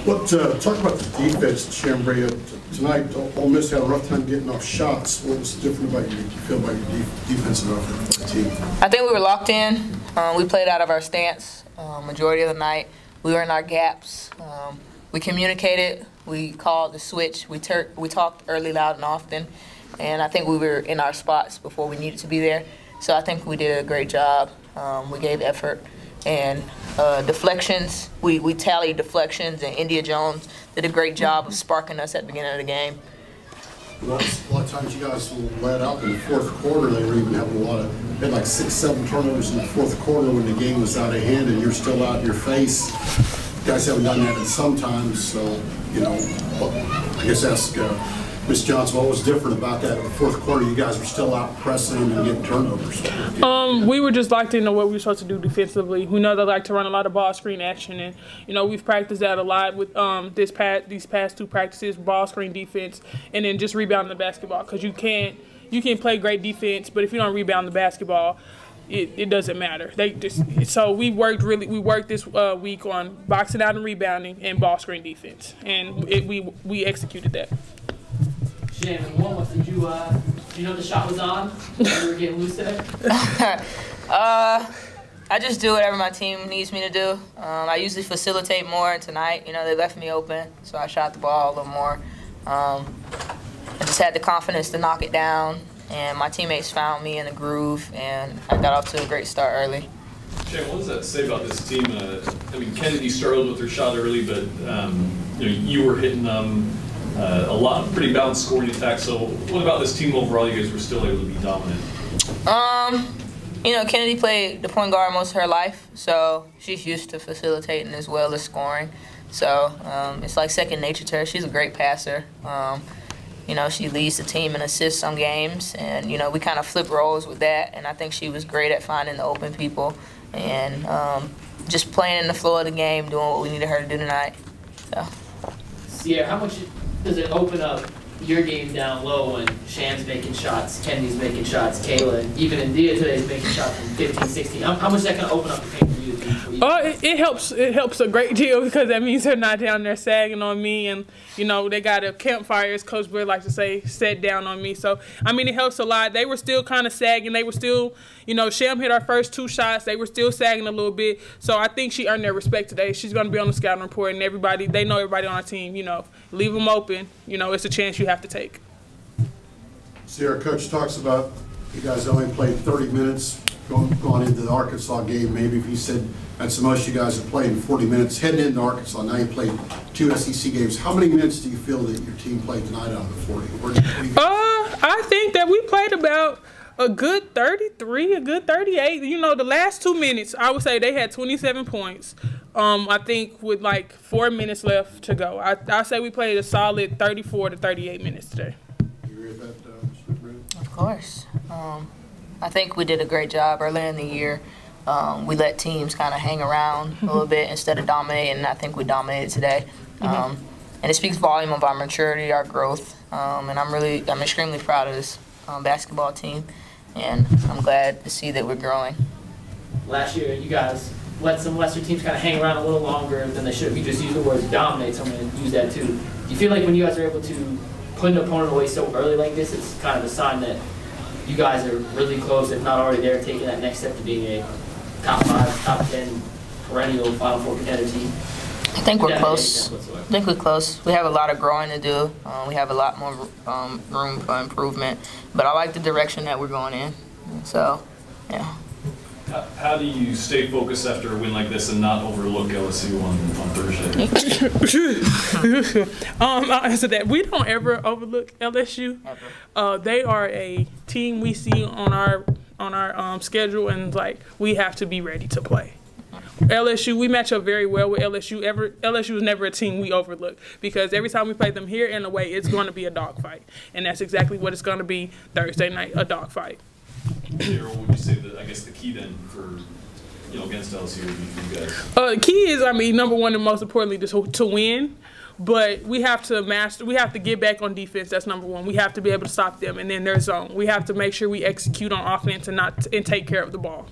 Talk about the defense, Shambria. Tonight, Ole Miss had a rough time getting off shots. What was different about you feel about your defensive effort for the team? I think we were locked in. We played out of our stance majority of the night. We were in our gaps. We communicated. We called the switch. We talked early, loud, and often. And I think we were in our spots before we needed to be there. So I think we did a great job. We gave effort. And deflections, we tallied deflections, and India Jones did a great job of sparking us at the beginning of the game. A lot of times you guys let up in the fourth quarter. They were even having they had like 6, 7 turnovers in the fourth quarter when the game was out of hand and you're still out in your face. You guys haven't done that in some times, so, you know, I guess ask Ms. Johnson, what was different about that in the fourth quarter? You guys were still out pressing and getting turnovers. We were just locked into what we were supposed to do defensively. We know they like to run a lot of ball screen action, and you know we've practiced that a lot with these past 2 practices: ball screen defense, and then just rebounding the basketball. Because you can play great defense, but if you don't rebound the basketball, it doesn't matter. So we worked this week on boxing out and rebounding and ball screen defense, and we executed that. Shane, in warm-up, did you know the shot was on? You were getting loose today? I just do whatever my team needs me to do. I usually facilitate more. Tonight, you know, they left me open, so I shot the ball a little more. I just had the confidence to knock it down, and my teammates found me in the groove, and I got off to a great start early. Shane, what does that say about this team? I mean, Kennedy struggled with her shot early, but you know, you were hitting them. A lot, pretty balanced scoring attack. So, what about this team overall? You guys were still able to be dominant. You know, Kennedy played the point guard most of her life, so she's used to facilitating as well as scoring. So it's like second nature to her. She's a great passer. You know, she leads the team in assists some games, and you know, we kind of flip roles with that. And I think she was great at finding the open people and just playing in the flow of the game, doing what we needed her to do tonight. So. Ciera, how much does it open up your game down low when Sham's making shots, Kennedy's making shots, Kayla, and even India today is making shots from 15, 16? How much is that going to open up the paint for you? It helps. It helps a great deal because that means they're not down there sagging on me, and you know they got a campfire, as Coach Blair likes to say, set down on me. So I mean, it helps a lot. They were still kind of sagging. They were still, you know, Sham hit our first 2 shots. They were still sagging a little bit. So I think she earned their respect today. She's going to be on the scouting report, and they know everybody on our team. You know, leave them open. You know, it's a chance you have to take. Ciera, Coach talks about you guys only played 30 minutes going into the Arkansas game. Maybe if he said that's the most you guys have played in 40 minutes heading into Arkansas. Now you played 2 SEC games. How many minutes do you feel that your team played tonight out of the 40? I think that we played about a good 33, a good 38. You know, the last 2 minutes, I would say they had 27 points. I think with like 4 minutes left to go. I say we played a solid 34 to 38 minutes today. You agree with that, Mr. Brown? Of course. I think we did a great job earlier in the year. We let teams kind of hang around a little bit instead of dominating, and I think we dominated today. And it speaks volume of our maturity, our growth, and I'm extremely proud of this basketball team, and I'm glad to see that we're growing. Last year, you guys let some lesser teams kind of hang around a little longer than they should. If you just use the word dominate, so I'm going to use that too. Do you feel like when you guys are able to put an opponent away so early like this, it's kind of a sign that you guys are really close, if not already there, taking that next step to being a top 5, top 10 perennial Final Four contender team? I think we're close. I think we're close. We have a lot of growing to do. We have a lot more room for improvement. But I like the direction that we're going in. So, yeah. How do you stay focused after a win like this and not overlook LSU on Thursday? I'll answer that. We don't ever overlook LSU. Ever. They are a team we see on our schedule, and like we have to be ready to play. LSU, we match up very well with LSU. LSU is never a team we overlook because every time we play them here and away, it's going to be a dogfight, and that's exactly what it's going to be Thursday night, a dogfight. Ciera, what would you say that I guess the key then for against LSU would be for you guys? The key is, I mean, number one and most importantly, to win. But we have to get back on defense. That's number one. We have to be able to stop them and then their zone. We have to make sure we execute on offense and take care of the ball.